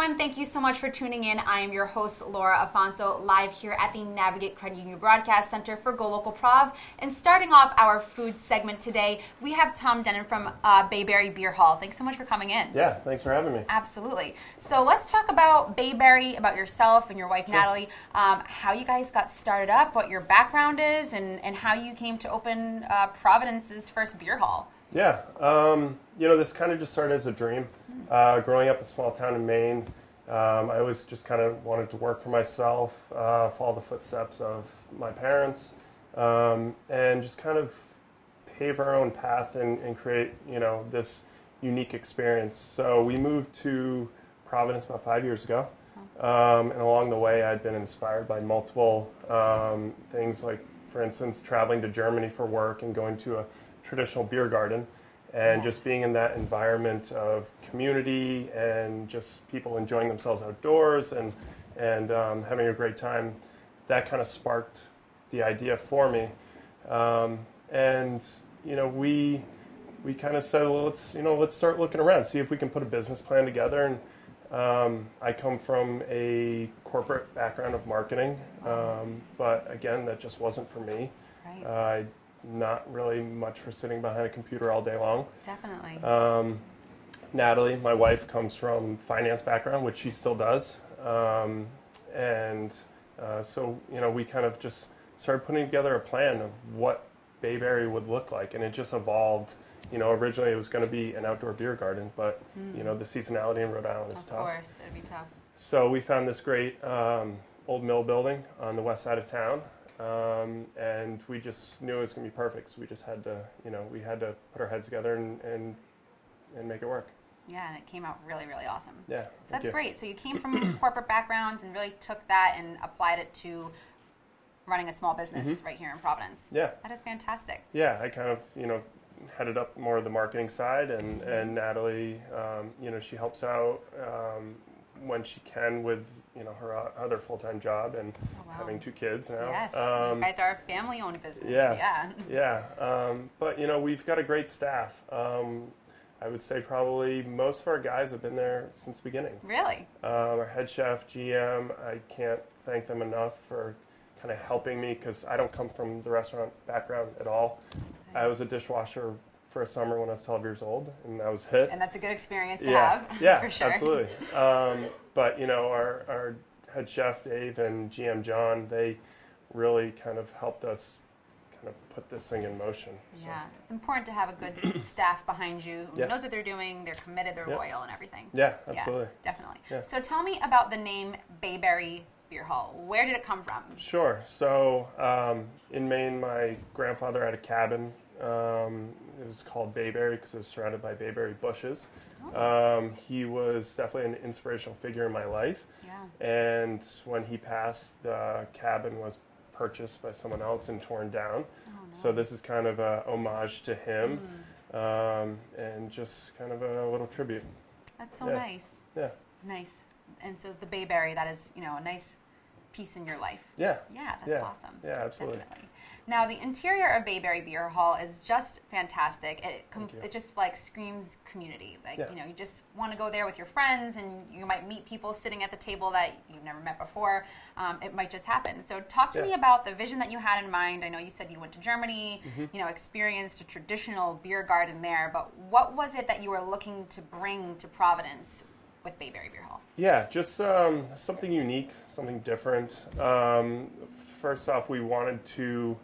everyone. Thank you so much for tuning in. I am your host, Laura Afonso, live here at the Navigate Credit Union Broadcast Center for GoLocal Prov. And starting off our food segment today, we have Tom Denon from Bayberry Beer Hall. Thanks so much for coming in. Yeah, thanks for having me. Absolutely. So let's talk about Bayberry, about yourself and your wife, Sure. Natalie, how you guys got started up, what your background is, and how you came to open Providence's first beer hall. Yeah, you know, this kind of just started as a dream. Growing up in a small town in Maine, I always just kind of wanted to work for myself, follow the footsteps of my parents, and just kind of pave our own path and create, you know, this unique experience. So we moved to Providence about 5 years ago, and along the way I'd been inspired by multiple things, like, for instance, traveling to Germany for work and going to a traditional beer garden, and just being in that environment of community and just people enjoying themselves outdoors and having a great time. That kind of sparked the idea for me, and you know, we kind of said, well, let's start looking around, see if we can put a business plan together. And I come from a corporate background of marketing, but again, that just wasn't for me. Right. Not really much for sitting behind a computer all day long. Definitely. Natalie, my wife, comes from finance background, which she still does. So, you know, we kind of just started putting together a plan of what Bayberry would look like, and it just evolved. You know, originally it was going to be an outdoor beer garden, but, you know, the seasonality in Rhode Island is tough. Of course, it'd be tough. So we found this great old mill building on the west side of town. And we just knew it was going to be perfect, so we just had to, you know, we had to put our heads together and make it work. Yeah, and it came out really, really awesome. Yeah. So that's great. So you came from corporate backgrounds and really took that and applied it to running a small business right here in Providence. Yeah. That is fantastic. Yeah, I kind of, you know, headed up more of the marketing side, and Natalie, you know, she helps out when she can with, you know, her other full-time job and having 2 kids now. Yes, you guys are a family-owned business. Yes, yeah. But, you know, we've got a great staff. I would say probably most of our guys have been there since the beginning. Really? Our head chef, GM, I can't thank them enough for kind of helping me, because I don't come from the restaurant background at all. Okay. I was a dishwasher for a summer when I was 12 years old, and that was it. And that's a good experience to have, yeah, for sure. Absolutely. But, you know, our head chef, Dave, and GM, John, they really kind of helped us kind of put this thing in motion. So. Yeah, it's important to have a good staff behind you who knows what they're doing, they're committed, they're loyal, and everything. Yeah, absolutely. Yeah, definitely. Yeah. So tell me about the name Bayberry Beer Hall. Where did it come from? Sure. So in Maine, my grandfather had a cabin. It was called Bayberry because it was surrounded by bayberry bushes. He was definitely an inspirational figure in my life. Yeah. And when he passed, the cabin was purchased by someone else and torn down. Oh, no. So this is kind of a homage to him, and just kind of a little tribute. That's so nice. Yeah. Nice. And so the Bayberry, that is, you know, a nice piece in your life. Yeah. Yeah, that's awesome. Yeah, absolutely. Definitely. Now, the interior of Bayberry Beer Hall is just fantastic. It just, like, screams community. Like, you know, you just want to go there with your friends, and you might meet people sitting at the table that you've never met before. It might just happen. So talk to me about the vision that you had in mind. I know you said you went to Germany, you know, experienced a traditional beer garden there, but what was it that you were looking to bring to Providence with Bayberry Beer Hall? Yeah, just something unique, something different. First off, we wanted to,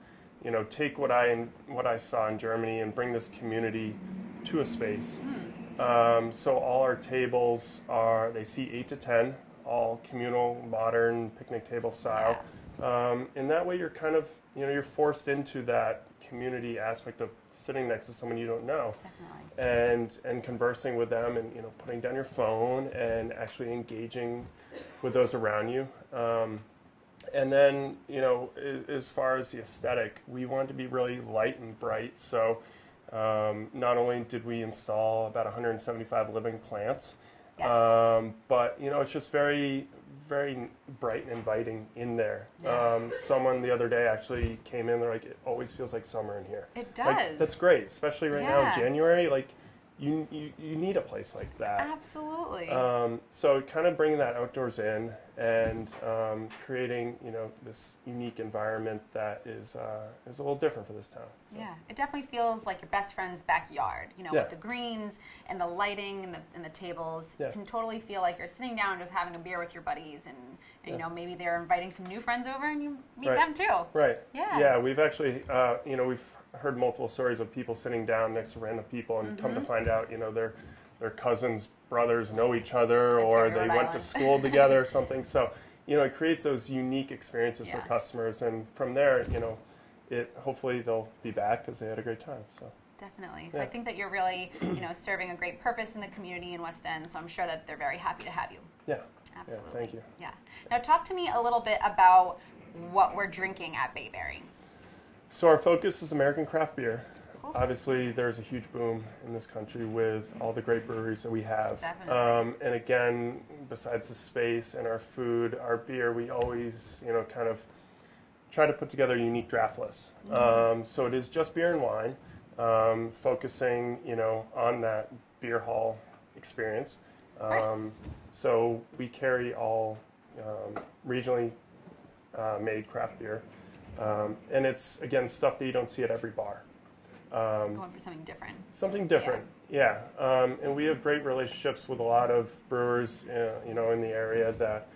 you know, take what I saw in Germany and bring this community to a space. So all our tables they seat 8 to 10, all communal, modern, picnic table style. And that way you're kind of, you know, you're forced into that community aspect of sitting next to someone you don't know. And conversing with them, and, you know, putting down your phone and actually engaging with those around you. And then, you know, as far as the aesthetic, we wanted to be really light and bright. So not only did we install about 175 living plants, but, you know, it's just very, very bright and inviting in there. Someone the other day actually came in, they're like, it always feels like summer in here. It does. Like, that's great, especially right now in January. Like, you need a place like that. Absolutely. So kind of bringing that outdoors in and creating, this unique environment that is a little different for this town. So. Yeah, it definitely feels like your best friend's backyard. With the greens and the lighting and the tables, you can totally feel like you're sitting down and just having a beer with your buddies, and maybe they're inviting some new friends over and you meet them too. Right. Yeah. Yeah, we've actually, we've heard multiple stories of people sitting down next to random people and come to find out, their cousins, brothers know each other, or they went to school together or something. So, it creates those unique experiences for customers, and from there, hopefully they'll be back because they had a great time. So. Definitely. So I think that you're really, serving a great purpose in the community in West End. So I'm sure that they're very happy to have you. Yeah. Absolutely. Yeah, thank you. Yeah. Now talk to me a little bit about what we're drinking at Bayberry. So our focus is American craft beer. Cool. Obviously, there's a huge boom in this country with all the great breweries that we have. Definitely. And again, besides the space and our food, our beer, we always, kind of try to put together a unique draft list. So it is just beer and wine, focusing, on that beer hall experience. So we carry all regionally made craft beer. And it's, again, stuff that you don't see at every bar. Going for something different. Something different, yeah. And we have great relationships with a lot of brewers, in the area that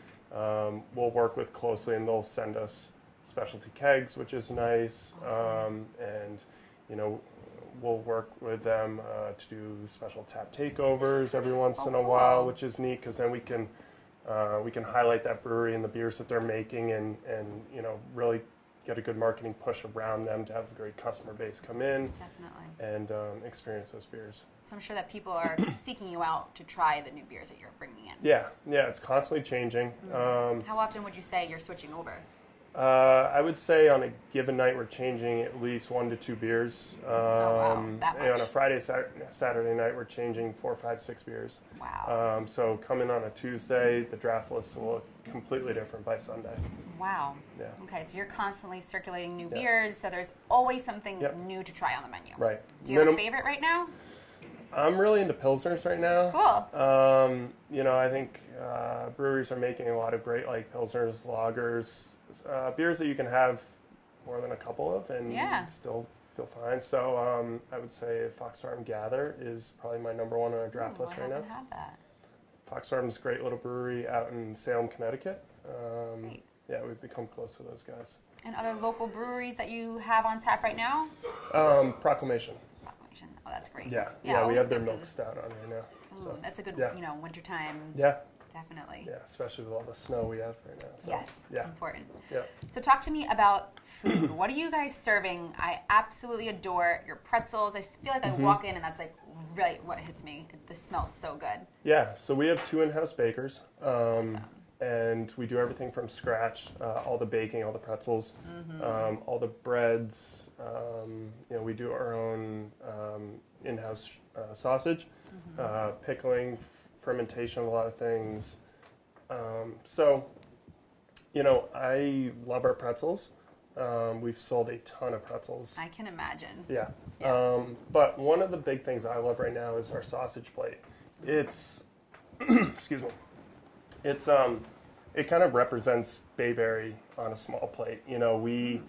we'll work with closely, and they'll send us specialty kegs, which is nice. Awesome. And, we'll work with them to do special tap takeovers every once in a while, which is neat, because then we can highlight that brewery and the beers that they're making, and really get a good marketing push around them to have a great customer base come in and experience those beers. So I'm sure that people are seeking you out to try the new beers that you're bringing in. Yeah, it's constantly changing. How often would you say you're switching over? I would say on a given night we're changing at least 1 to 2 beers. That much. And on a Friday, Saturday night we're changing 4, 5, 6 beers. Wow. So coming on a Tuesday, the draft list will look completely different by Sunday. Wow. Yeah. Okay, so you're constantly circulating new beers, so there's always something new to try on the menu. Right. Do you have a favorite right now? I'm really into Pilsners right now. Cool. I think breweries are making a lot of great Pilsners, lagers, beers that you can have more than a couple of and still feel fine. So I would say Foxfarm Gather is probably my number one on our draft list right now. I haven't had that. Foxfarm's a great little brewery out in Salem, Connecticut. Yeah, we've become close to those guys. And other local breweries that you have on tap right now? Proclamation. Oh, that's great. Yeah, we have their milk stout on right now. Ooh, so that's a good, wintertime. Yeah. Definitely. Yeah, especially with all the snow we have right now. So, yes, it's important. Yeah. So talk to me about food. What are you guys serving? I absolutely adore your pretzels. I feel like I walk in and that's really what hits me. The smells so good. Yeah, so we have 2 in-house bakers. Awesome. And we do everything from scratch, all the baking, all the pretzels, all the breads. We do our own in-house sausage, pickling, fermentation of a lot of things. So, I love our pretzels. We've sold a ton of pretzels. I can imagine. Yeah. But one of the big things I love right now is our sausage plate. It's, excuse me, it's it kind of represents Bayberry on a small plate. We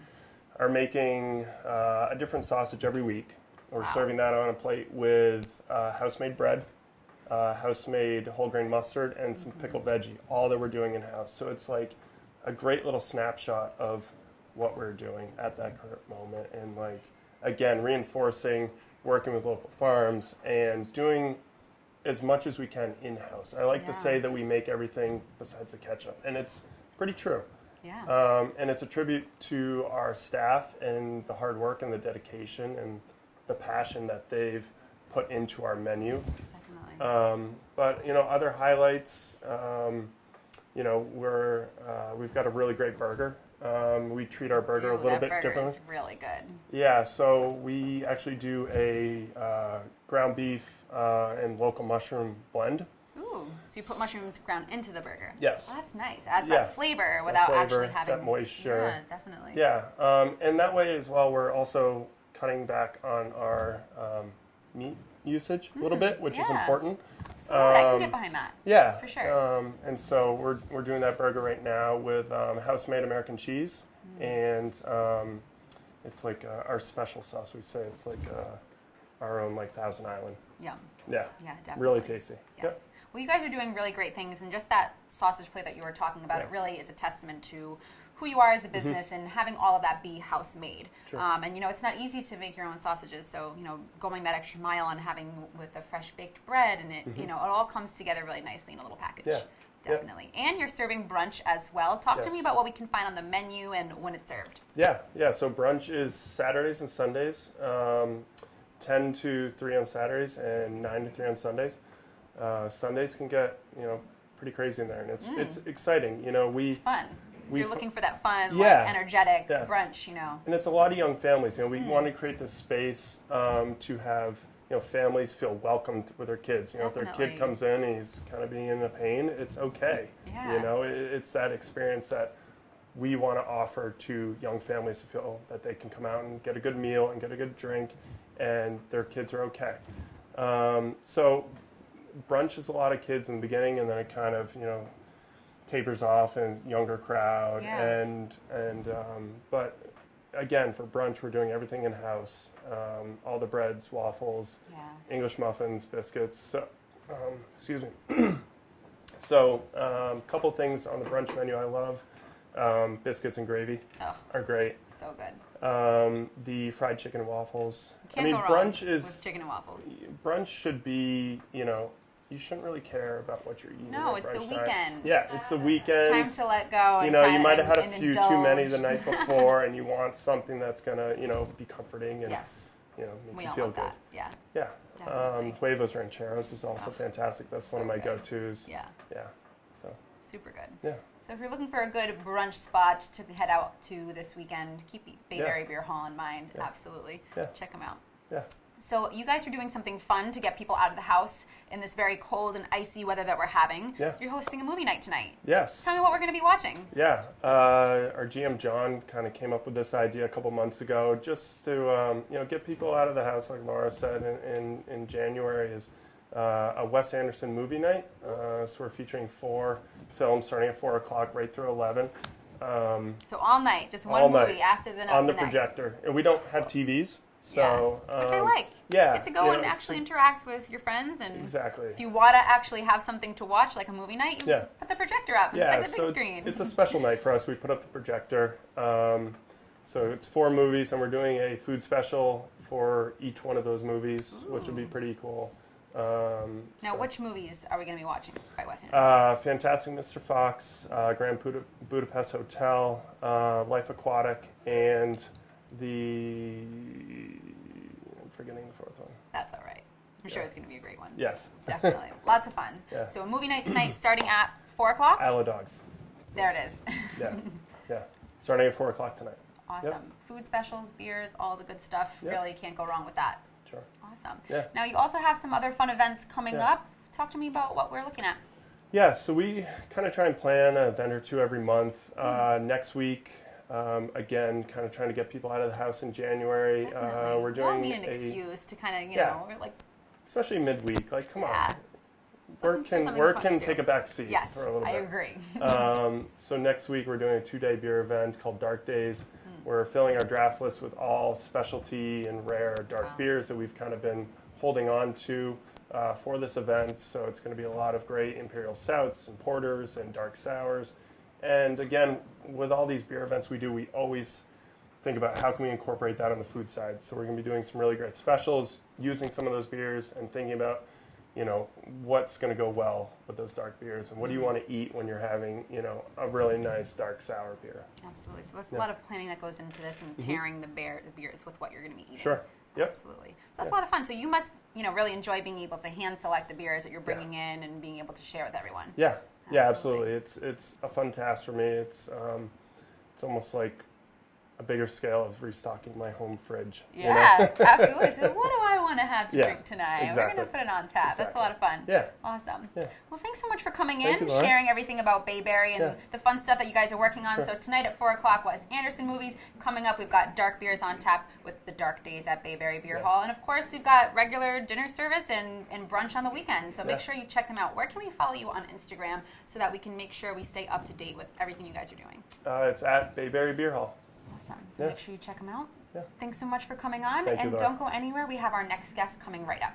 are making a different sausage every week. We're serving that on a plate with house-made bread, house-made whole grain mustard, and some pickled veggie, all that we're doing in-house. So it's like a great little snapshot of what we're doing at that current moment. And again, reinforcing working with local farms and doing as much as we can in-house. I like to say that we make everything besides the ketchup, and it's pretty true. Yeah. And it's a tribute to our staff and the hard work and the dedication and the passion that they've put into our menu. Definitely. But other highlights, we've got a really great burger. We treat our burger a little bit differently. It's really good. Yeah, so we actually do a ground beef and local mushroom blend. Ooh, so you put mushrooms ground into the burger. Yes. Well, that's nice. Adds that flavor without actually having that moisture. Yeah, definitely. Yeah, and that way as well, we're also cutting back on our meat usage a little bit, which is important. So I can get behind that. Yeah, for sure. And so we're doing that burger right now with house-made American cheese, and it's like our special sauce. We say it's like our own like Thousand Island. Yum. Yeah. Yeah, definitely. Really tasty. Yes. Yep. Well, you guys are doing really great things, and just that sausage plate that you were talking about, Yeah. it really is a testament to who you are as a business and having all of that be house made. Sure. And it's not easy to make your own sausages, so going that extra mile and having with the fresh baked bread and it it all comes together really nicely in a little package. Yeah. Definitely. Yeah. And you're serving brunch as well. Talk to Yes. me about what we can find on the menu and when it's served. Yeah. So brunch is Saturdays and Sundays, 10 to 3 on Saturdays and 9 to 3 on Sundays. Sundays can get pretty crazy in there, and it's exciting. It's fun. You're looking for that fun, yeah, energetic brunch, And it's a lot of young families. We want to create this space to have families feel welcomed with their kids. If their kid comes in and he's kind of being in a pain, it's okay. Yeah. It's that experience that we want to offer to young families to feel that they can come out and get a good meal and get a good drink, and their kids are okay. So brunch is a lot of kids in the beginning, and then it kind of tapers off and younger crowd. Yeah. But again, for brunch, we're doing everything in house. All the breads, waffles, English muffins, biscuits. So, excuse me. So a couple things on the brunch menu I love. Biscuits and gravy are great. So good. The fried chicken and waffles. Can't go wrong brunch is with chicken and waffles. Brunch should be, you shouldn't really care about what you're eating. No, it's the weekend. Yeah, it's the weekend. It's time to let go. You might have had a few too many the night before, and you want something that's gonna, be comforting and make you feel good. That. Yeah. Yeah. Huevos rancheros is also fantastic. That's one of my go-tos. Yeah. Yeah. So. Super good. Yeah. So if you're looking for a good brunch spot to head out to this weekend, keep Bayberry Beer Hall in mind. Yeah. Absolutely. Yeah. Check them out. Yeah. So you guys are doing something fun to get people out of the house in this very cold and icy weather that we're having. Yeah. You're hosting a movie night tonight. Yes. Tell me what we're going to be watching. Yeah. Our GM John kind of came up with this idea a couple months ago, just to get people out of the house, like Laura said, in January is a Wes Anderson movie night. So we're featuring 4 films starting at 4 o'clock right through 11. So all night, just one movie after the next. On the projector. And we don't have TVs. So, which I like. Yeah. Get to go and actually interact with your friends. And exactly. if you want to actually have something to watch, like a movie night, you put the projector up. Yeah, it's like the big screen. It's a special night for us. We put up the projector. So it's 4 movies, and we're doing a food special for each one of those movies, which would be pretty cool. Now, which movies are we going to be watching by Wes Anderson? Fantastic Mr. Fox, Grand Budapest Hotel, Life Aquatic, and I'm forgetting the 4th one. That's all right. I'm sure it's going to be a great one. Yes. Definitely. Lots of fun. Yeah. So a movie night tonight starting at 4 o'clock? Isle of Dogs. There it is. Yeah. Starting at 4 o'clock tonight. Awesome. Yep. Food specials, beers, all the good stuff. Yep. Really can't go wrong with that. Sure. Awesome. Yeah. Now, you also have some other fun events coming up. Talk to me about what we're looking at. Yeah, so we kind of try and plan an event or 2 every month. Next week, again, kind of trying to get people out of the house in January. We're doing we all need an excuse to kind of, we're like... Especially midweek. Like, come on. Work can take a back seat for a little bit. I agree. So next week, we're doing a 2-day beer event called Dark Days. We're filling our draft list with all specialty and rare dark beers that we've kind of been holding on to for this event. So it's going to be a lot of great imperial stouts and porters and dark sours. And again, with all these beer events we do, we always think about how can we incorporate that on the food side. So we're going to be doing some really great specials, using some of those beers and thinking about, what's going to go well with those dark beers and what do you want to eat when you're having, a really nice dark sour beer. Absolutely. So there's a lot of planning that goes into this and pairing the beers with what you're going to be eating. Sure. Yep. Absolutely. So that's a lot of fun. So you must, really enjoy being able to hand select the beers that you're bringing in and being able to share with everyone. Yeah. Yeah, absolutely. It's a fun task for me. It's almost like a bigger scale of restocking my home fridge. Yeah, absolutely. So what do I want to have to drink tonight. Exactly. We're going to put it on tap. That's a lot of fun. Yeah. Awesome. Yeah. Well, thanks so much for coming Thank in, you, Laura. sharing everything about Bayberry and the fun stuff that you guys are working on. Sure. So tonight at 4 o'clock, Wes Anderson movies. Coming up, we've got dark beers on tap with the Dark Days at Bayberry Beer Hall. And, of course, we've got regular dinner service and brunch on the weekend. So make sure you check them out. Where can we follow you on Instagram so that we can make sure we stay up to date with everything you guys are doing? It's at Bayberry Beer Hall. Awesome. So make sure you check them out. Yeah. Thanks so much for coming on. Thank you, Laura. Don't go anywhere. We have our next guest coming right up.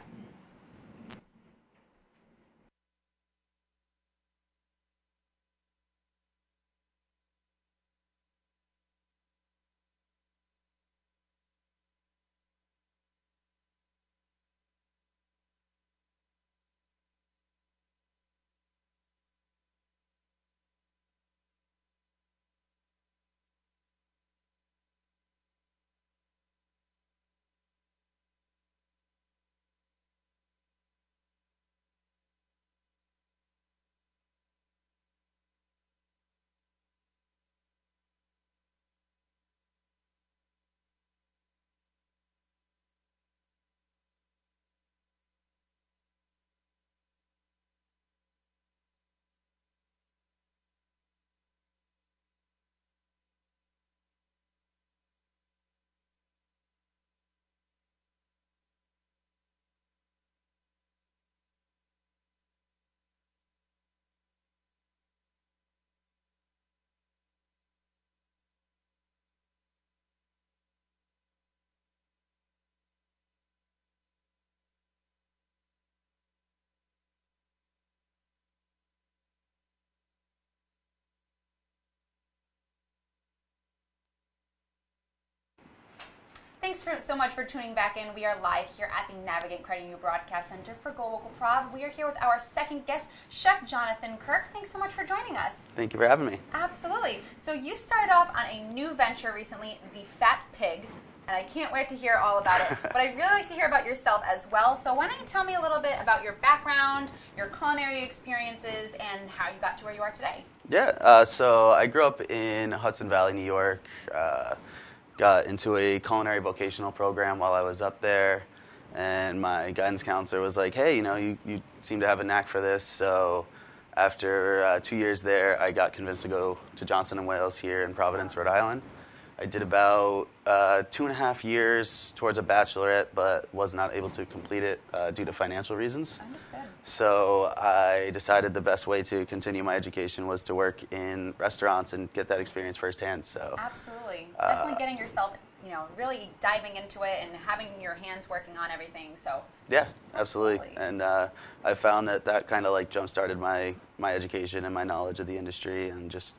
Thanks so much for tuning back in. We are live here at the Navigate Credit Union Broadcast Center for GoLocal Prov. We are here with our second guest, Chef Jonathan Kirk. Thanks so much for joining us. Thank you for having me. Absolutely. So you started off on a new venture recently, the Fat Pig, and I can't wait to hear all about it. But I'd really like to hear about yourself as well. So why don't you tell me a little bit about your background, your culinary experiences, and how you got to where you are today? Yeah, so I grew up in Hudson Valley, New York. Got into a culinary vocational program while I was up there, and my guidance counselor was like, hey, you seem to have a knack for this. So after 2 years there, I got convinced to go to Johnson & Wales here in Providence, Rhode Island. I did about 2.5 years towards a bachelorette, but was not able to complete it due to financial reasons. Understood. So I decided the best way to continue my education was to work in restaurants and get that experience firsthand. So absolutely, it's definitely getting yourself, really diving into it and having your hands working on everything. So yeah, absolutely. And I found that kind of like jump-started my education and my knowledge of the industry and just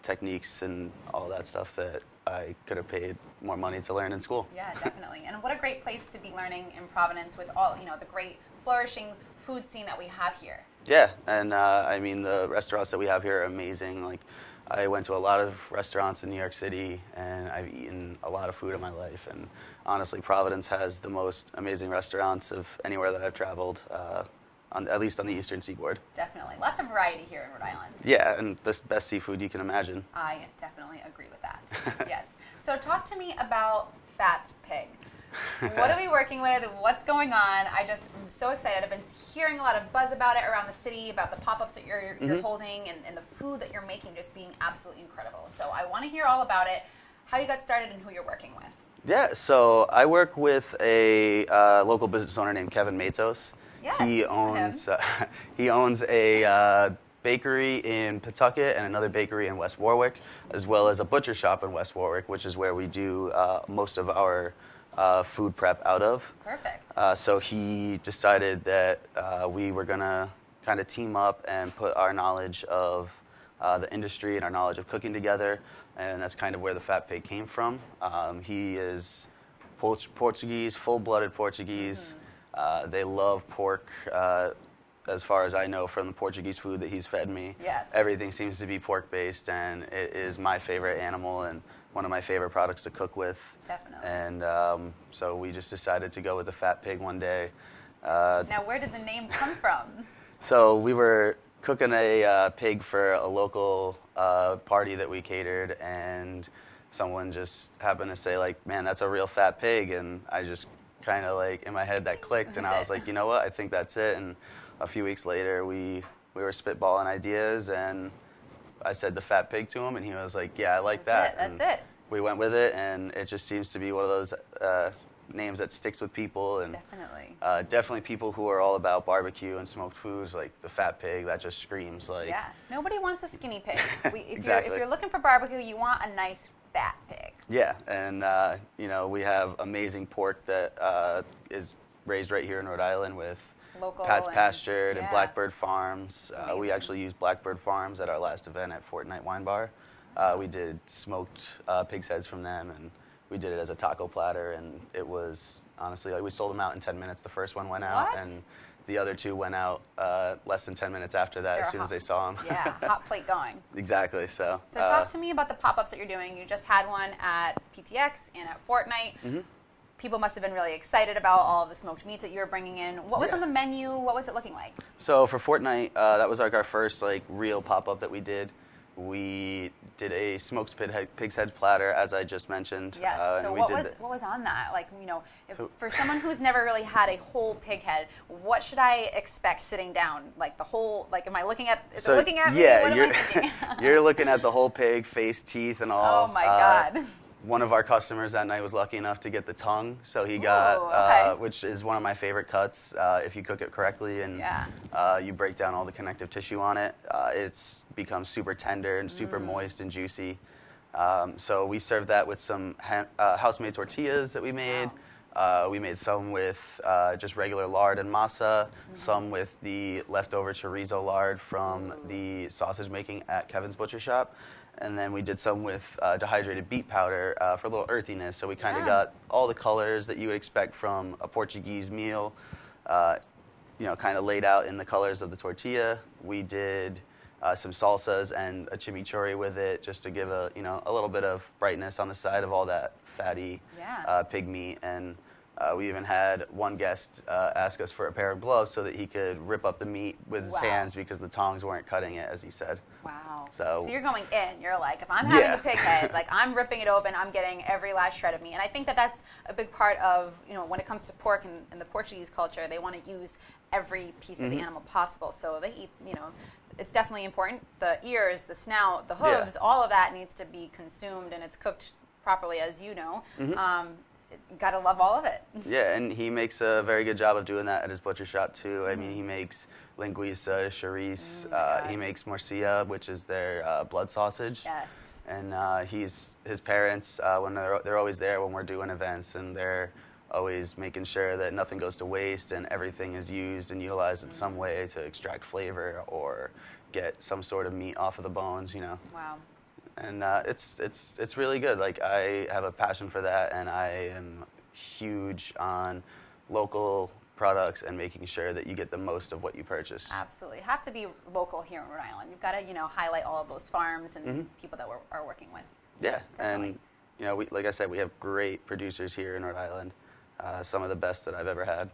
techniques and all that stuff that I could have paid more money to learn in school. Yeah, definitely. And what a great place to be learning in Providence with all, the great flourishing food scene that we have here. Yeah, and I mean, the restaurants that we have here are amazing. Like, I went to a lot of restaurants in New York City, and I've eaten a lot of food in my life. And honestly, Providence has the most amazing restaurants of anywhere that I've traveled, at least on the Eastern Seaboard. Definitely. Lots of variety here in Rhode Island. Yeah, and the best seafood you can imagine. I definitely agree with that. Yes. So talk to me about Fat Pig. What are we working with? What's going on? I'm so excited. I've been hearing a lot of buzz about it around the city, about the pop-ups that you're holding, and the food that you're making just being absolutely incredible. So I want to hear all about it, how you got started and who you're working with. Yeah, so I work with a local business owner named Kevin Matos. Yes, he owns a bakery in Pawtucket and another bakery in West Warwick, as well as a butcher shop in West Warwick, which is where we do most of our food prep out of. Perfect. So he decided that we were going to kind of team up and put our knowledge of the industry and our knowledge of cooking together, and that's kind of where the Fat Pig came from. He is Portuguese, full-blooded Portuguese. They love pork, as far as I know from the Portuguese food that he's fed me. Yes. Everything seems to be pork-based, and it is my favorite animal and one of my favorite products to cook with. Definitely. And so we just decided to go with the Fat Pig one day. Now, where did the name come from? So we were cooking a pig for a local party that we catered, and someone just happened to say, like, man, that's a real fat pig, and I just kind of like in my head that clicked, and I was like, you know what, I think that's it. And a few weeks later, we were spitballing ideas, and I said the fat pig to him, and he was like, yeah, I like that. That's it. We went with it, and it just seems to be one of those names that sticks with people. And definitely people who are all about barbecue and smoked foods, like the fat pig, that just screams like. Yeah, nobody wants a skinny pig. Exactly. If you're looking for barbecue, you want a nice fat pig. Yeah, and you know, we have amazing pork that is raised right here in Rhode Island with Local Pat's Pastured and yeah. Blackbird Farms. We actually used Blackbird Farms at our last event at Fortnite Wine Bar. We did smoked pig's heads from them, and we did it as a taco platter, and it was honestly like we sold them out in 10 minutes. The first one went out, and the other two went out less than 10 minutes after that. As soon as they saw them. Yeah, hot plate going. Exactly. So talk to me about the pop-ups that you're doing. You just had one at PTX and at Fortnite. Mm-hmm. People must have been really excited about all of the smoked meats that you were bringing in. What was on the menu? What was it looking like? So for Fortnite, that was like our first like real pop-up that we did. We did a smoked pig's head platter, as I just mentioned. Yes. So what was on that? Like, you know, for someone who's never really had a whole pig head, what should I expect sitting down? Like the whole, like, am I looking at? Is it looking at me? What am I thinking? You're looking at the whole pig, face, teeth, and all. Oh my God. One of our customers that night was lucky enough to get the tongue, so he got, which is one of my favorite cuts. If you cook it correctly and you break down all the connective tissue on it, it's becomes super tender and super moist and juicy. So we served that with some house-made tortillas that we made. Wow. We made some with just regular lard and masa, some with the leftover chorizo lard from the sausage making at Kevin's Butcher Shop. And then we did some with dehydrated beet powder for a little earthiness. So we kind of got all the colors that you would expect from a Portuguese meal, you know, kind of laid out in the colors of the tortilla. We did some salsas and a chimichurri with it, just to give a little bit of brightness on the side of all that fatty pig meat. And we even had one guest ask us for a pair of gloves so that he could rip up the meat with his hands because the tongs weren't cutting it, as he said. Wow. So you're going in. You're like, if I'm having a pig head, like I'm ripping it open, I'm getting every last shred of meat. And I think that that's a big part of, you know, when it comes to pork in the Portuguese culture, they want to use every piece of the animal possible. So they eat, you know, it's definitely important. The ears, the snout, the hooves, all of that needs to be consumed, and it's cooked properly, as you know. You gotta love all of it. Yeah, and he makes a very good job of doing that at his butcher shop too. I mean, he makes linguiça, chorizo. He makes morcilla, which is their blood sausage. Yes. And his parents, when they're always there when we're doing events, and they're always making sure that nothing goes to waste and everything is used and utilized in some way to extract flavor or get some sort of meat off of the bones. You know. Wow. And it's really good. Like, I have a passion for that, and I am huge on local products and making sure that you get the most of what you purchase. Absolutely. Have to be local here in Rhode Island. You've got to, you know, highlight all of those farms and people that we're working with. Yeah. Definitely. And, you know, like I said, we have great producers here in Rhode Island, some of the best that I've ever had.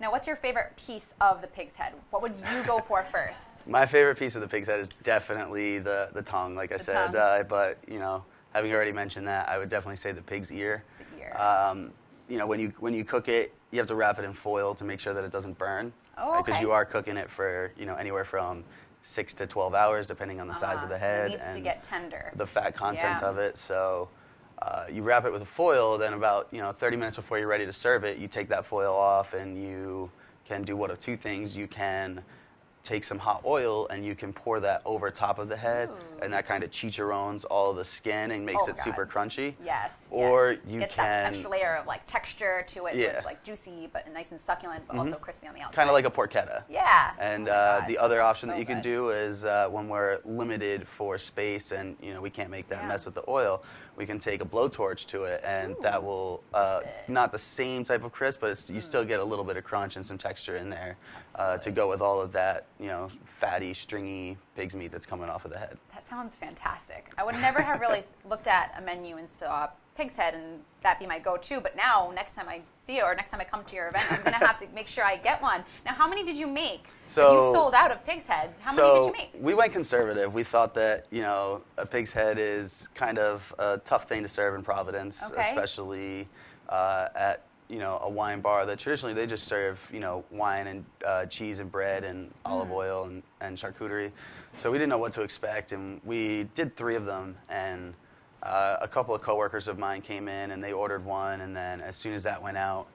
Now, what's your favorite piece of the pig's head? What would you go for first? My favorite piece of the pig's head is definitely the tongue, like I said. But, you know, having already mentioned that, I would definitely say the pig's ear. The ear. You know, when you cook it, you have to wrap it in foil to make sure that it doesn't burn. Oh, okay. Because you are cooking it for, you know, anywhere from 6 to 12 hours, depending on the size of the head. It needs to get tender. The fat content of it. So you wrap it with a foil, then about 30 minutes before you're ready to serve it, you take that foil off, and you can do one of two things. You can take some hot oil and you can pour that over top of the head, and that kind of chicharrones all of the skin and makes it super crunchy. Yes. Or you get can that extra layer of like texture to it, so it's like juicy but nice and succulent, but also crispy on the outside. Kind of like a porchetta. Yeah. And the other option that you can do is when we're limited for space and we can't make that mess with the oil, we can take a blowtorch to it, and that will not the same type of crisp, but you still get a little bit of crunch and some texture in there to go with all of that, fatty, stringy pig's meat that's coming off of the head. That sounds fantastic. I would never have really looked at a menu and saw pig's head and that be my go-to, but now next time I see it or next time I come to your event, I'm going to have to make sure I get one. Now, how many did you make? So you sold out of pig's head. How many did you make? We went conservative. We thought that, a pig's head is kind of a tough thing to serve in Providence, especially at you know, a wine bar that traditionally they just serve, you know, wine and cheese and bread and olive oil and charcuterie. So we didn't know what to expect, and we did 3 of them, and a couple of coworkers of mine came in and they ordered one, and then as soon as that went out,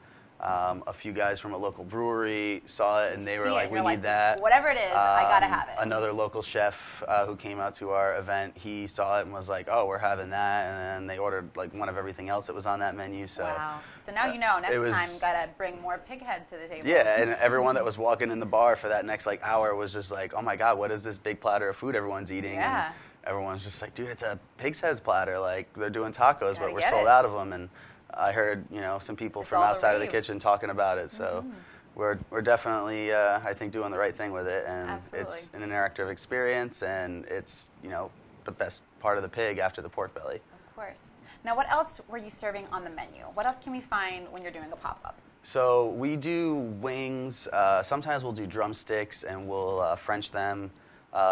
a few guys from a local brewery saw it and they were like, we need that. Whatever it is, I gotta have it. Another local chef who came out to our event, he saw it and was like, oh, we're having that. And then they ordered like one of everything else that was on that menu. So, wow. So now you know, next time gotta bring more pig head to the table. Yeah, and everyone that was walking in the bar for that next like hour was just like, oh my God, what is this big platter of food everyone's eating? Yeah. And everyone's just like, dude, it's a pig's head platter. Like, they're doing tacos, but we're get sold it. out of them. And I heard, you know, some people from outside of the kitchen talking about it. So we're definitely, I think, doing the right thing with it. And it's an interactive experience, and it's, you know, the best part of the pig after the pork belly. Of course. Now, what else were you serving on the menu? What else can we find when you're doing a pop-up? So we do wings. Sometimes we'll do drumsticks, and we'll French them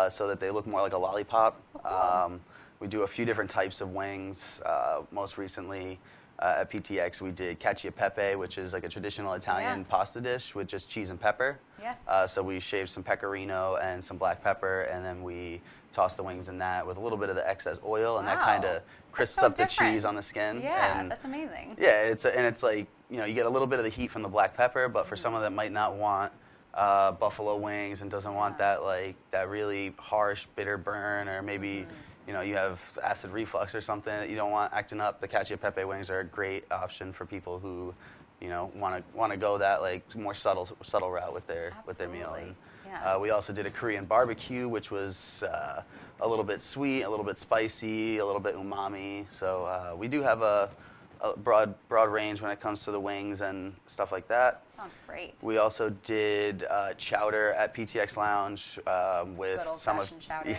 so that they look more like a lollipop. Oh, cool. We do a few different types of wings. Most recently, at PTX, we did cacio e pepe, which is like a traditional Italian pasta dish with just cheese and pepper. Yes. So we shaved some pecorino and some black pepper, and then we toss the wings in that with a little bit of the excess oil, and that kind of crisps up the cheese on the skin. Yeah, that's amazing. Yeah, it's like, you know, you get a little bit of the heat from the black pepper, but for someone that might not want buffalo wings and doesn't want that like that really harsh, bitter burn, or maybe you know, you have acid reflux or something that you don't want acting up, the cacio e pepe wings are a great option for people who, you know, want to go that like more subtle route with their meal. And, we also did a Korean barbecue, which was a little bit sweet, a little bit spicy, a little bit umami. So we do have a broad range when it comes to the wings and stuff like that. Sounds great. We also did chowder at PTX Lounge with good some of chowder.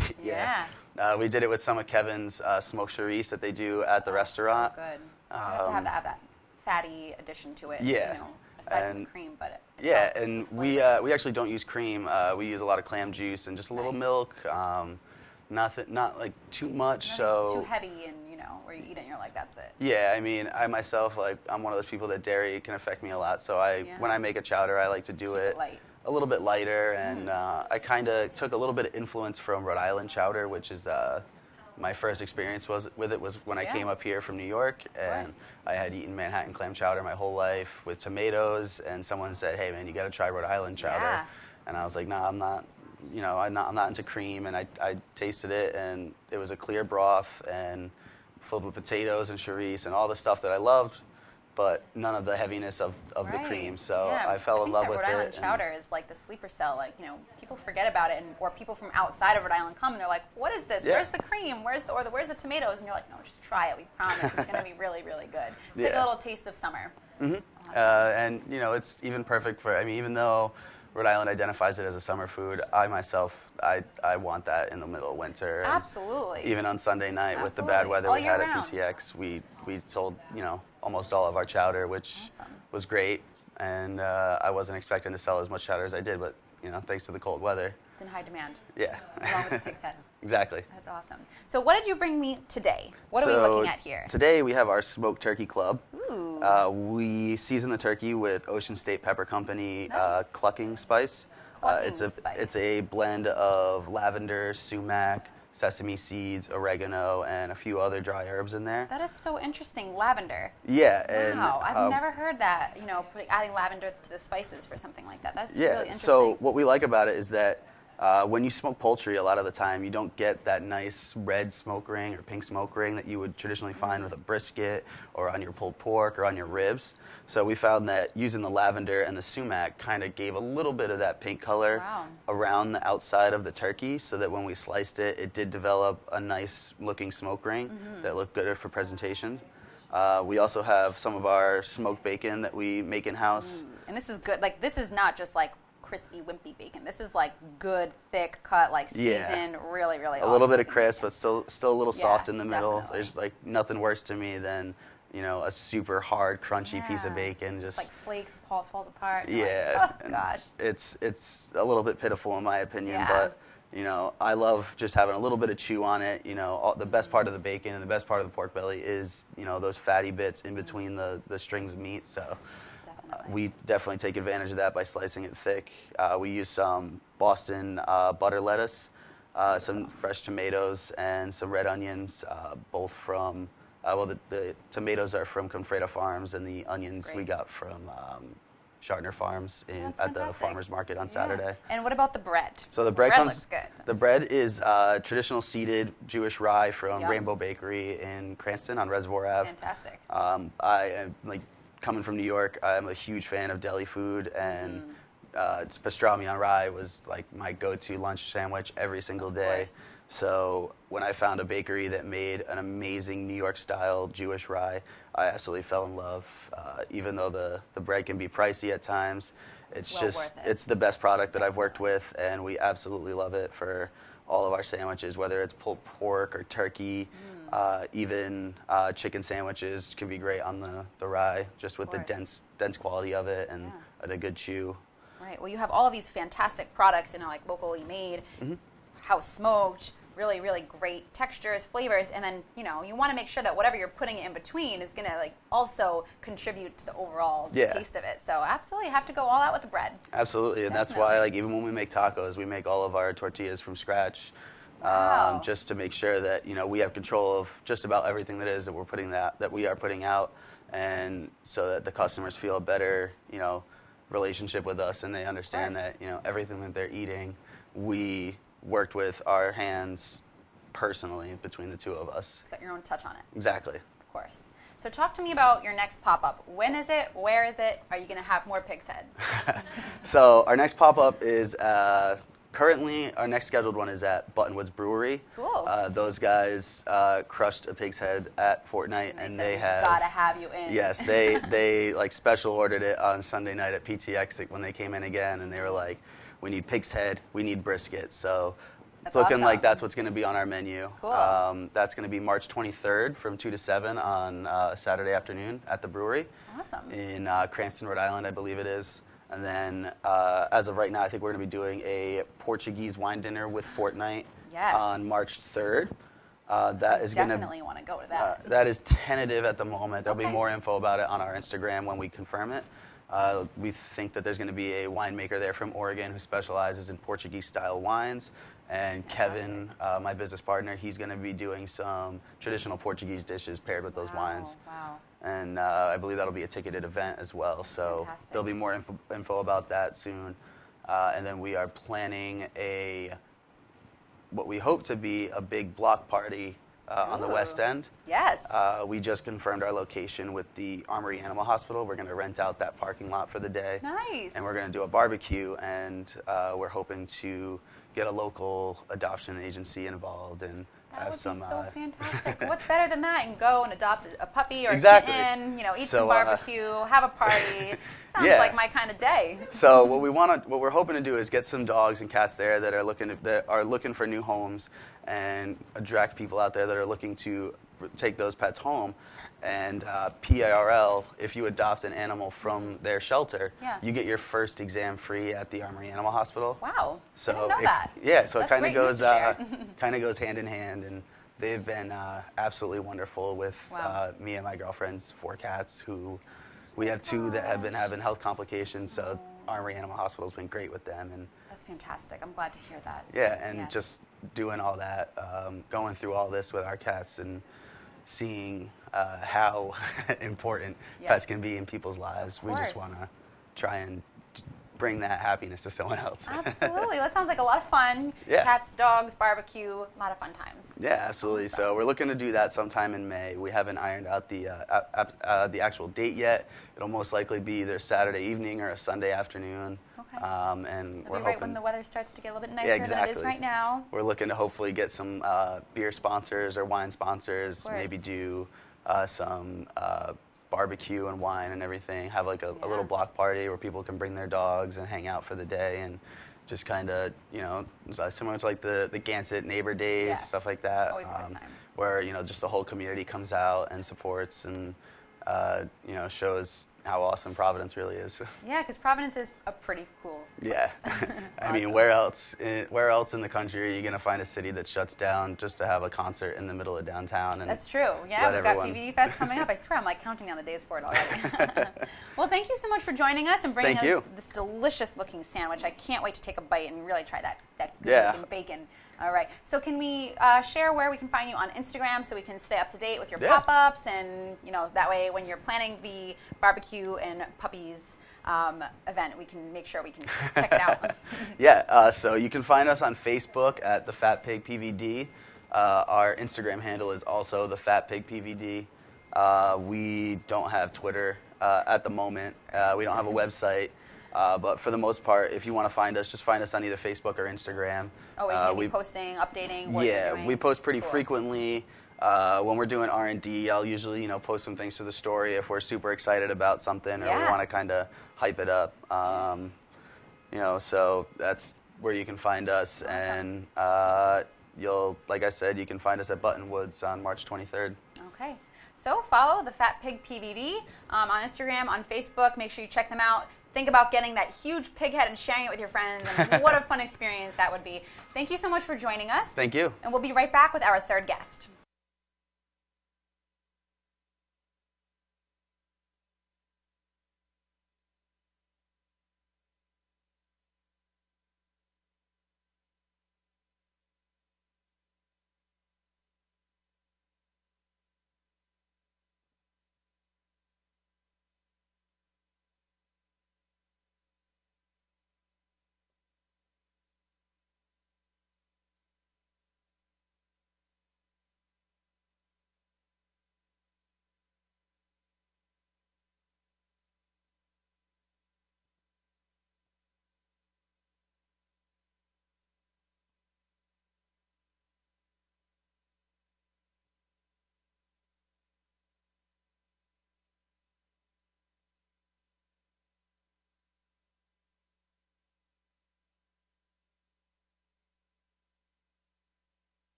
we did it with some of Kevin's smoked chorizo that they do at the restaurant. So good. You have to have that fatty addition to it. Yeah. You know, aside from the cream, but and we actually don't use cream. We use a lot of clam juice and just a little milk. Not like too much. So too heavy, and you know, where you eat it and you're like, that's it. Yeah, I mean, I myself, like, I'm one of those people that dairy can affect me a lot. So when I make a chowder, I like to do it a little bit lighter, and I kind of took a little bit of influence from Rhode Island chowder, which is my first experience with it was when I came up here from New York, and I had eaten Manhattan clam chowder my whole life with tomatoes, and someone said, hey man, you got to try Rhode Island chowder, and I was like, nah, I'm not. You know, I'm not into cream, and I tasted it, and it was a clear broth and filled with potatoes and chorizo and all the stuff that I loved, but none of the heaviness of the cream. So I fell in love with it. Rhode Island chowder is like the sleeper cell. Like, you know, people forget about it, or people from outside of Rhode Island come and they're like, "What is this? Where's the cream? Where's the tomatoes?" And you're like, "No, just try it. We promise it's going to be really, really good." It's like a little taste of summer. Awesome. And you know, it's even perfect for. I mean, even though Rhode Island identifies it as a summer food, I myself, I want that in the middle of winter. Absolutely. Even on Sunday night with the bad weather we had at PTX, we sold, you know, almost all of our chowder, which was great. And I wasn't expecting to sell as much chowder as I did, but, you know, thanks to the cold weather. It's in high demand. Yeah. Along with the pig's head. Exactly. That's awesome. So what did you bring me today? What are we looking at here? Today we have our smoked turkey club. Ooh. We season the turkey with Ocean State Pepper Company clucking spice. It's a blend of lavender, sumac, sesame seeds, oregano, and a few other dry herbs in there. That is so interesting. Lavender. Yeah. And, wow, I've never heard that, you know, adding lavender to the spices for something like that. That's really interesting. So what we like about it is that when you smoke poultry, a lot of the time you don't get that nice red smoke ring or pink smoke ring that you would traditionally find with a brisket or on your pulled pork or on your ribs. So we found that using the lavender and the sumac kind of gave a little bit of that pink color around the outside of the turkey, so that when we sliced it, it did develop a nice looking smoke ring that looked good for presentation. We also have some of our smoked bacon that we make in-house. And this is good. Like, this is not just like crispy, wimpy bacon. This is like good, thick cut, like seasoned, really, really awesome. A little bit of crisp, but still a little soft in the middle. Definitely. There's like nothing worse to me than, you know, a super hard, crunchy piece of bacon. Just like flakes, falls apart. Yeah. Like, oh, gosh. It's a little bit pitiful in my opinion, but you know, I love just having a little bit of chew on it. You know, the best part of the bacon and the best part of the pork belly is, you know, those fatty bits in between the strings of meat. So We definitely take advantage of that by slicing it thick. We use some Boston butter lettuce, some fresh tomatoes, and some red onions, both from, the tomatoes are from Confreda Farms, and the onions we got from Shartner Farms at the farmer's market on Saturday. And what about the bread? So the bread looks good. The bread is traditional seeded Jewish rye from Rainbow Bakery in Cranston on Reservoir Ave. Fantastic. I am, coming from New York, I'm a huge fan of deli food, and pastrami on rye was my go-to lunch sandwich every single day. So when I found a bakery that made an amazing New York-style Jewish rye, I absolutely fell in love. Even though the bread can be pricey at times, it's the best product that I've worked with, and we absolutely love it for all of our sandwiches, whether it's pulled pork or turkey, even chicken sandwiches can be great on the rye, just with the dense quality of it and the good chew. Right. Well, you have all of these fantastic products, locally made, house smoked, really, really great textures, flavors, and then, you want to make sure that whatever you're putting in between is going to, also contribute to the overall taste of it. So absolutely have to go all out with the bread. Absolutely, and that's why, even when we make tacos, we make all of our tortillas from scratch, just to make sure that, we have control of just about everything that we are putting out, and so that the customers feel a better, relationship with us, and they understand that, everything that they're eating, we worked with our hands personally between the two of us. Got your own touch on it. Exactly. Of course. So talk to me about your next pop-up. When is it? Where is it? Are you going to have more pig's head? So our next pop-up is currently, our next scheduled one is at Buttonwood's Brewery. Cool. Those guys crushed a pig's head at Fortnite, and they have gotta have you in. Yes, they special ordered it on Sunday night at PTX when they came in again, and they were like, we need pig's head, we need brisket. So it's looking like that's what's going to be on our menu. Cool. That's going to be March 23rd from 2 to 7 on Saturday afternoon at the brewery. Awesome. In Cranston, Rhode Island, I believe it is. And then as of right now, I think we're going to be doing a Portuguese wine dinner with Fortnite on March 3rd. That is definitely want to go to that. That is tentative at the moment. There'll be more info about it on our Instagram when we confirm it. We think that there's going to be a winemaker there from Oregon who specializes in Portuguese-style wines. And Kevin, my business partner, he's going to be doing some traditional Portuguese dishes paired with those wines. Wow. And I believe that'll be a ticketed event as well. So there'll be more info about that soon. And then we are planning what we hope to be a big block party on the West End. Yes. We just confirmed our location with the Armory Animal Hospital. We're going to rent out that parking lot for the day. Nice. And we're going to do a barbecue, and we're hoping to get a local adoption agency involved and have some. That would be so fantastic. What's better than that? And go and adopt a puppy or a kitten. Eat some barbecue, have a party. Sounds like my kind of day. So what we're hoping to do is get some dogs and cats there that are looking for new homes, and attract people out there that are looking to take those pets home. And PIRL, if you adopt an animal from their shelter, you get your first exam free at the Armory Animal Hospital. Wow. So I didn't know that. Yeah, so That's it kind of great goes hand in hand, and they've been absolutely wonderful with me and my girlfriend's 4 cats, who we have 2 that have been having health complications. So Armory Animal Hospital's been great with them, and that's fantastic. I'm glad to hear that. Yeah, and just doing all that, going through all this with our cats, and seeing how important pets can be in people's lives. We just want to try and bring that happiness to someone else. Absolutely. That sounds like a lot of fun. Yeah. Cats, dogs, barbecue, a lot of fun times. Yeah, absolutely. Awesome. So we're looking to do that sometime in May. We haven't ironed out the actual date yet. It'll most likely be either Saturday evening or a Sunday afternoon. Okay. And we're hoping when the weather starts to get a little bit nicer than it is right now. We're looking to hopefully get some beer sponsors or wine sponsors, maybe do some barbecue and wine and everything, have like a little block party where people can bring their dogs and hang out for the day, and just kind of, similar to like the Gansett Neighbor Days, stuff like that. Always a good time. Where, just the whole community comes out and supports and, shows how awesome Providence really is. Yeah, because Providence is a pretty cool place. Yeah. I mean, where else in the country are you going to find a city that shuts down just to have a concert in the middle of downtown? And that's true. Yeah, we've got PVD Fest coming up. I swear, I'm like counting down the days for it already. Well, thank you so much for joining us and bringing us this delicious-looking sandwich. I can't wait to take a bite and really try that good bacon. All right. So can we share where we can find you on Instagram so we can stay up to date with your pop-ups, and that way when you're planning the barbecue and puppies event, we can make sure we can check it out. So you can find us on Facebook at the Fat Pig PVD. Our Instagram handle is also the Fat Pig PVD. We don't have Twitter at the moment. We don't have a website. But for the most part, if you want to find us, just find us on either Facebook or Instagram. Always going to be posting, updating what you're doing. We post pretty frequently. When we're doing R&D, I'll usually post some things to the story if we're super excited about something or we want to kind of hype it up. So that's where you can find us. Awesome. And like I said, you can find us at Buttonwoods on March 23rd. Okay. So follow the Fat Pig PVD on Instagram, on Facebook. Make sure you check them out. Think about getting that huge pig head and sharing it with your friends, and what a fun experience that would be. Thank you so much for joining us. Thank you. And we'll be right back with our third guest.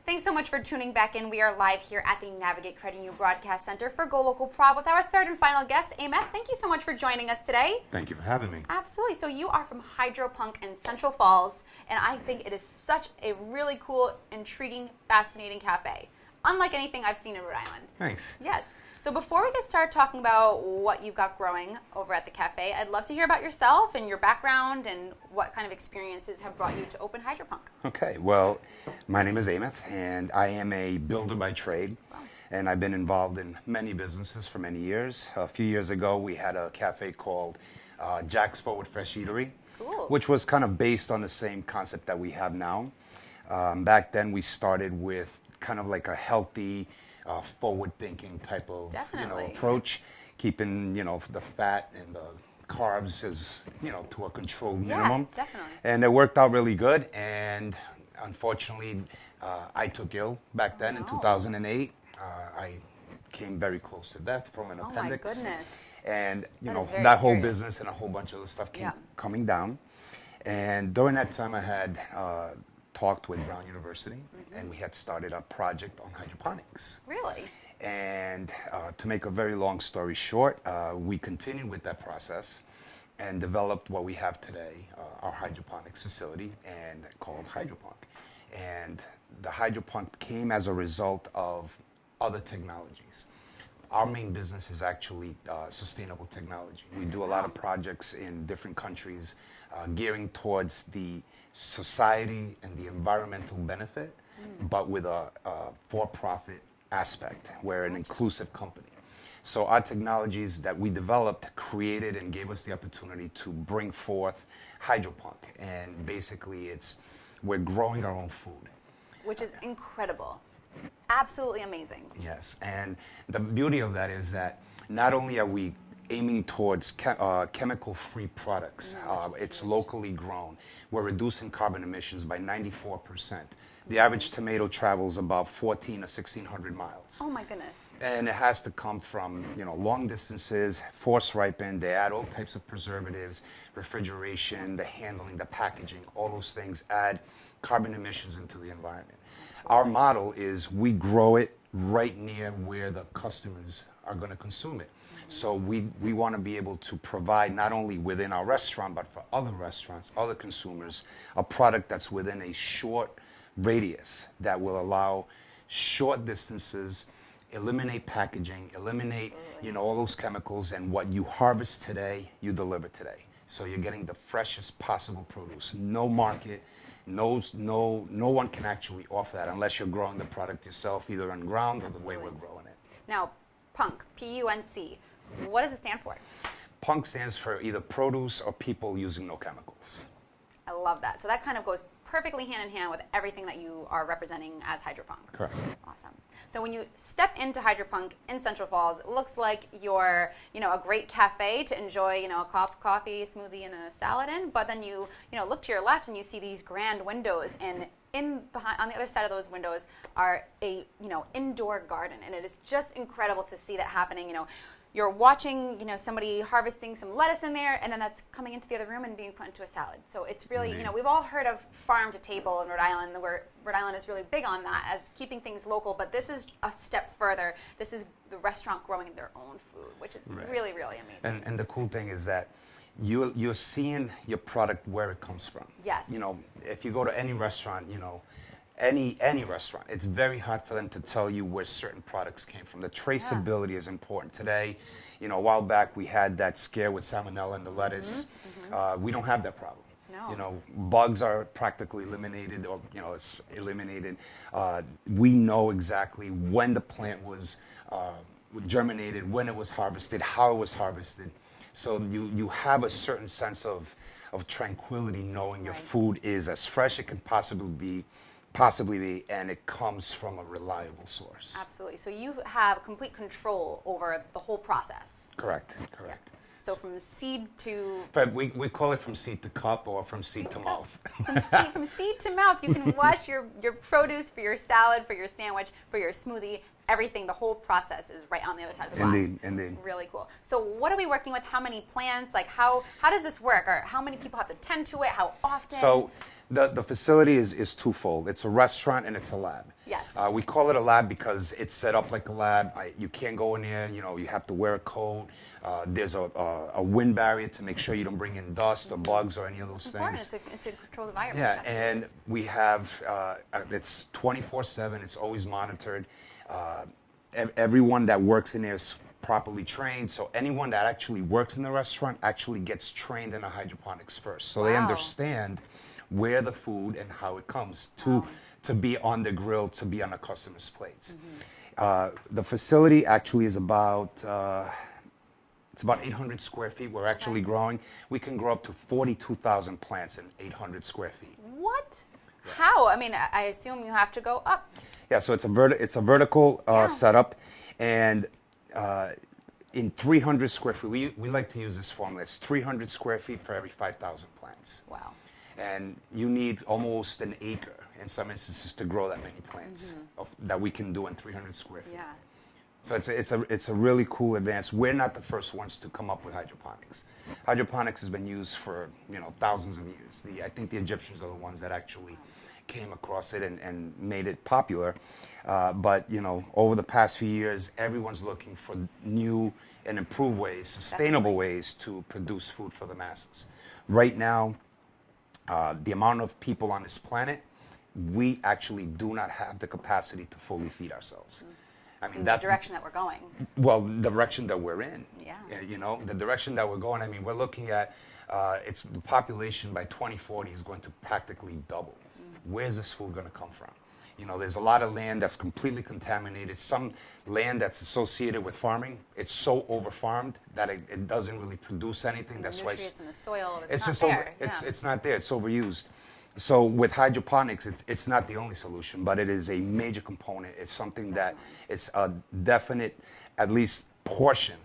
Thanks so much for tuning back in. We are live here at the Navigate Credit Union Broadcast Center for GoLocal Prov with our third and final guest, Ameth. Thank you so much for joining us today. Thank you for having me. Absolutely. So you are from Hydropunk in Central Falls, and I think it is such a really cool, intriguing, fascinating cafe. Unlike anything I've seen in Rhode Island. Thanks. Yes. So before we get started talking about what you've got growing over at the cafe, I'd love to hear about yourself and your background and what kind of experiences have brought you to open Hydropunk. Okay, well, my name is Ameth, and I am a builder by trade, and I've been involved in many businesses for many years. A few years ago, we had a cafe called Jack's Forward Fresh Eatery, which was kind of based on the same concept that we have now. Back then, we started with kind of like a healthy, forward-thinking type of approach, keeping the fat and the carbs as to a controlled minimum. Definitely. And it worked out really good. And unfortunately, I took ill back then in 2008. I came very close to death from an appendix. Oh my goodness. And that whole serious. business and a whole bunch of other stuff came coming down. And during that time, I had talked with Brown University, and we had started a project on hydroponics. Really? And to make a very long story short, we continued with that process and developed what we have today, our hydroponics facility, and called Hydropunk. And the Hydropunk came as a result of other technologies. Our main business is actually sustainable technology. We do a lot of projects in different countries gearing towards the society and the environmental benefit, but with a for-profit aspect. We're an inclusive company. So our technologies that we developed created and gave us the opportunity to bring forth Hydropunk. And basically we're growing our own food. which is incredible. Absolutely amazing. Yes, and the beauty of that is that not only are we aiming towards chemical-free products, it's huge. Locally grown. We're reducing carbon emissions by 94%. The average tomato travels about 1,400 to 1,600 miles. Oh my goodness. And it has to come from, long distances, force ripened. They add all types of preservatives, refrigeration, the handling, the packaging, all those things add carbon emissions into the environment. Absolutely. Our model is we grow it right near where the customers are going to consume it. So we want to be able to provide not only within our restaurant, but for other restaurants, other consumers, a product that's within a short radius that will allow short distances, eliminate packaging, eliminate all those chemicals, and what you harvest today, you deliver today. So you're getting the freshest possible produce. No market, no one can actually offer that unless you're growing the product yourself, either on ground or the way we're growing it. Now, PUNC, P-U-N-C, what does it stand for? PUNC stands for either produce or people using no chemicals. I love that. So that kind of goes perfectly hand in hand with everything that you are representing as HydroPunk. Correct. Awesome. So when you step into HydroPunk in Central Falls, it looks like you're, a great cafe to enjoy, a cup of coffee, smoothie, and a salad in. But then you look to your left and you see these grand windows, and behind, on the other side of those windows are a, indoor garden, and it is just incredible to see that happening. You're watching, somebody harvesting some lettuce in there, and then that's coming into the other room and being put into a salad. So it's really, we've all heard of farm to table in Rhode Island, where Rhode Island is really big on that as keeping things local, but this is a step further. This is the restaurant growing their own food, which is really, really amazing. And the cool thing is that you're seeing your product where it comes from. Yes. If you go to any restaurant, any restaurant, it's very hard for them to tell you where certain products came from. The traceability is important. Today, a while back we had that scare with salmonella in the lettuce. We don't have that problem. No. Bugs are practically eliminated, or it's eliminated. We know exactly when the plant was germinated, when it was harvested, how it was harvested. So you have a certain sense of tranquility knowing your food is as fresh as it can possibly be, and it comes from a reliable source. Absolutely. So you have complete control over the whole process. Correct. Yeah. So from seed to... But we call it from seed to cup or from seed to mouth. From seed to mouth, you can watch your produce for your salad, for your sandwich, for your smoothie, everything. The whole process is right on the other side of the glass. Indeed. Really cool. So what are we working with? How many plants? Like how does this work? Or how many people have to tend to it? How often? So the facility is twofold. It's a restaurant and it's a lab. Yes. We call it a lab because it's set up like a lab. You can't go in there. You have to wear a coat. There's a wind barrier to make sure you don't bring in dust or bugs or any of those things. It's a controlled environment. Yeah, Absolutely. and we have it's 24/7. It's always monitored. Everyone that works in there is properly trained. So anyone that actually works in the restaurant actually gets trained in the hydroponics first, so they understand where the food and how it comes to be on the grill, to be on the customer's plates. The facility actually is about it's about 800 square feet. We're actually growing. We can grow up to 42,000 plants in 800 square feet. What? How? I mean, I assume you have to go up. Yeah, so it's a vertical setup, and in 300 square feet, we like to use this formula. It's 300 square feet for every 5,000 plants. Wow. And you need almost an acre in some instances to grow that many plants that we can do in 300 square feet. Yeah. So it's a really cool advance. We're not the first ones to come up with hydroponics. Hydroponics has been used for thousands of years. I think the Egyptians are the ones that actually came across it and made it popular. But over the past few years, everyone's looking for new and improved ways, sustainable ways to produce food for the masses. Right now, the amount of people on this planet, we actually do not have the capacity to fully feed ourselves. I mean, the direction that we're going. Well, the direction that we're in. Yeah. The direction that we're going. I mean, we're looking at the population by 2040 is going to practically double. Where's this food going to come from? There's a lot of land that's completely contaminated. Some land that's associated with farming, it's so over-farmed that it doesn't really produce anything. And that's the why nutrients in the soil, it's not there. It's not there. It's overused. So with hydroponics, it's not the only solution, but it is a major component. It's something that it's a definite, at least portion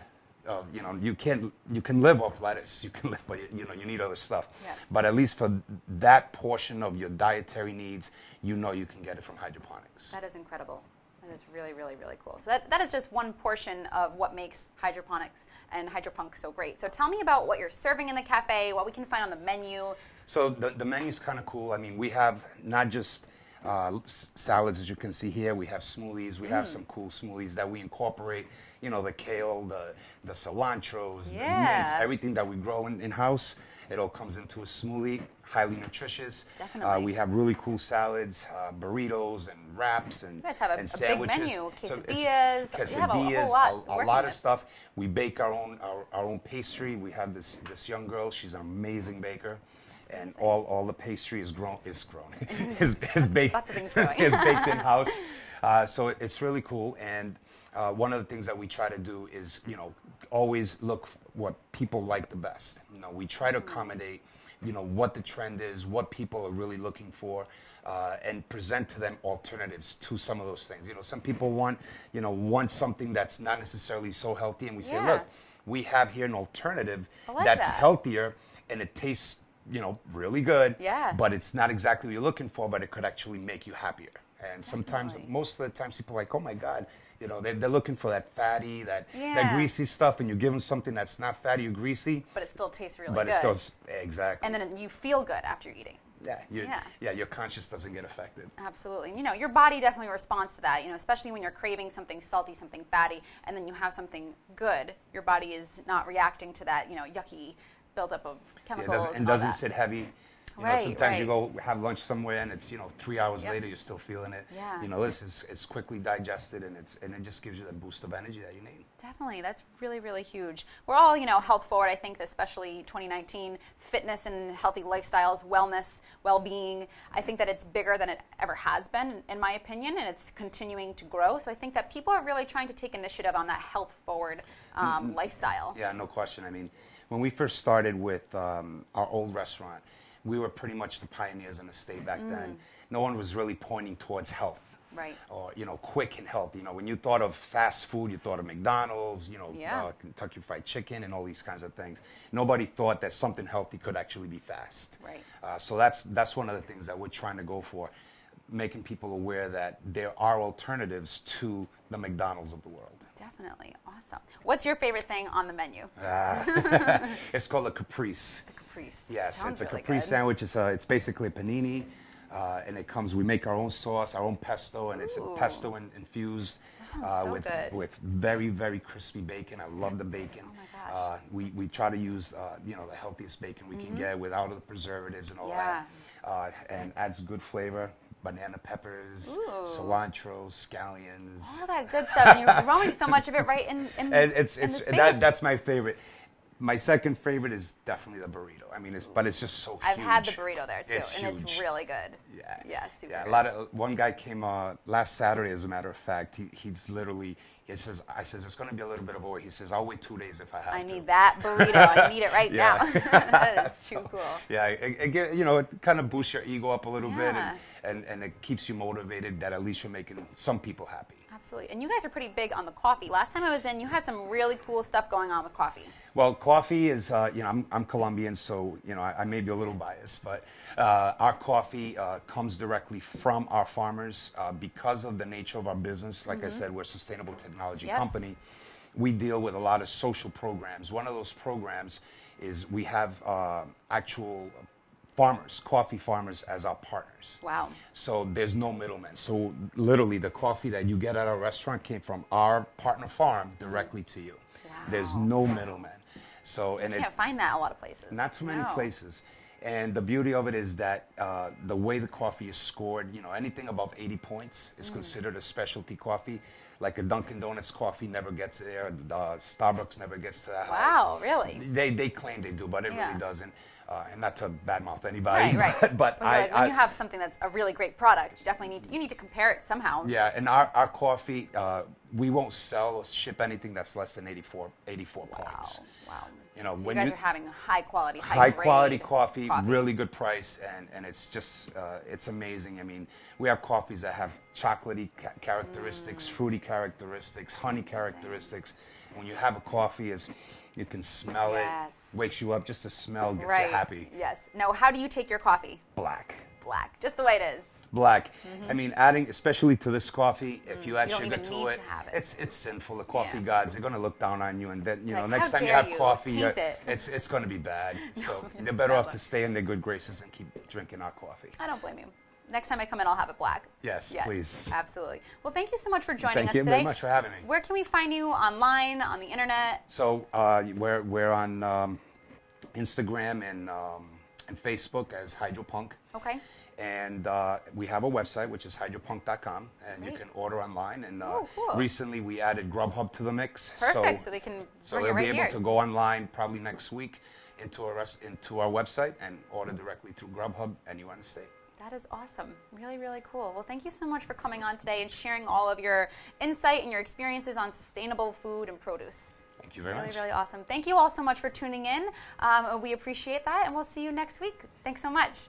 of, you can live off lettuce, you can live, but you need other stuff. Yes. But at least for that portion of your dietary needs, you can get it from hydroponics. That is incredible. That is really, really, really cool. So that is just one portion of what makes hydroponics and hydropunk so great. So tell me about what you're serving in the cafe, what we can find on the menu. So the menu's kind of cool. I mean, we have not just salads, as you can see here. We have smoothies. We have some cool smoothies that we incorporate. The kale, the cilantros, the mints, everything that we grow in-house. It all comes into a smoothie, highly nutritious. Definitely. We have really cool salads, burritos, and wraps, and, you guys have and a sandwiches. Big menu, quesadillas. You have a whole lot. A lot of stuff. We bake our own pastry. We have this young girl. She's an amazing baker. And all the pastry is baked. Lots of things growing. is baked in house. So it's really cool. And one of the things that we try to do is always look what people like the best. We try to accommodate what the trend is, what people are really looking for, and present to them alternatives to some of those things. Some people want something that's not necessarily so healthy, and we say, look, we have here an alternative that's healthier, and it tastes really good, but it's not exactly what you're looking for, but it could actually make you happier. And sometimes, most of the times, people are like, oh my God, they're looking for that fatty, that greasy stuff, and you give them something that's not fatty or greasy. But it still tastes really good. But it still, exactly. And then you feel good after eating. Your conscience doesn't get affected. Absolutely. Your body definitely responds to that, especially when you're craving something salty, something fatty, and then you have something good. Your body is not reacting to that, yucky buildup of chemicals. It doesn't sit heavy. Sometimes you go have lunch somewhere and it's 3 hours later you're still feeling it. It's quickly digested and it just gives you that boost of energy that you need. Definitely, that's really, really huge. We're all health forward. I think especially 2019, fitness and healthy lifestyles, wellness, well-being. I think that it's bigger than it ever has been, in my opinion, and it's continuing to grow. So I think that people are really trying to take initiative on that health forward lifestyle. Yeah, no question. I mean, when we first started with our old restaurant, we were pretty much the pioneers in the state back then. No one was really pointing towards health. Right. Or, quick and healthy. When you thought of fast food, you thought of McDonald's, Kentucky Fried Chicken and all these kinds of things. Nobody thought that something healthy could actually be fast. Right. So that's one of the things that we're trying to go for, making people aware that there are alternatives to the McDonald's of the world. Definitely. Awesome. What's your favorite thing on the menu? It's called a caprese. The caprese. Yes, Sounds it's a really caprese good. sandwich. It's basically a panini, and we make our own sauce, our own pesto, and it's pesto infused with very, very crispy bacon. I love the bacon. Oh my gosh. We try to use the healthiest bacon we can get without the preservatives and all that, and adds good flavor. Banana peppers, cilantro, scallions. All that good stuff. And you're growing so much of it right in the space. That's my favorite. My second favorite is definitely the burrito. I mean, it's just so huge. I've had the burrito there too, it's and huge. It's really good. Yeah, super good. One guy came last Saturday, as a matter of fact. He's literally. I says it's going to be a little bit of a wait. He says I'll wait 2 days if I have to. I need that burrito. I need it right now. That is too cool. Yeah, it kind of boosts your ego up a little bit, and it keeps you motivated that at least you're making some people happy. Absolutely. And you guys are pretty big on the coffee. Last time I was in, you had some really cool stuff going on with coffee. Well, coffee is, I'm Colombian, so, I may be a little biased, but our coffee comes directly from our farmers because of the nature of our business. Like I said, we're a sustainable technology company. We deal with a lot of social programs. One of those programs is we have actual coffee farmers as our partners. Wow. So there's no middleman. So literally the coffee that you get at our restaurant came from our partner farm directly to you. Wow. There's no middleman. So, you can't find that a lot of places. Not too many places. And the beauty of it is that the way the coffee is scored, anything above 80 points is considered a specialty coffee. Like a Dunkin' Donuts coffee never gets there. Starbucks never gets to that height. Wow, really? They claim they do, but it really doesn't. And not to badmouth Right, anybody, right. but when you have something that's a really great product, you definitely need to compare it somehow. Yeah, and our coffee, we won't sell or ship anything that's less than 84 points. Wow. You know, So when you guys are having high quality coffee, really good price, and it's just it's amazing. I mean, we have coffees that have chocolatey characteristics, fruity characteristics, honey characteristics. When you have a coffee, you can smell it, wakes you up. Just the smell gets you happy. Yes. Now, how do you take your coffee? Black. Black, just the way it is. Black. I mean, adding, especially to this coffee, if you add sugar to it, it's sinful. The coffee gods, they're going to look down on you, and then like, next time you have coffee, it. it's going to be bad. So they're better off to stay in their good graces and keep drinking our coffee. I don't blame you. Next time I come in, I'll have it black. Yes, please. Absolutely. Well, thank you so much for joining us today. Thank you very much for having me. Where can we find you online, on the internet? So we're on Instagram and Facebook as Hydropunk. Okay. And we have a website, which is hydropunk.com, and you can order online. And cool. recently we added Grubhub to the mix. Perfect, so they can bring it right here. So they'll be able to go online probably next week into our website and order directly through Grubhub anywhere in the state. That is awesome. Really, really cool. Well, thank you so much for coming on today and sharing all of your insight and your experiences on sustainable food and produce. Thank you very much. Really, really awesome. Thank you all so much for tuning in. We appreciate that, and we'll see you next week. Thanks so much.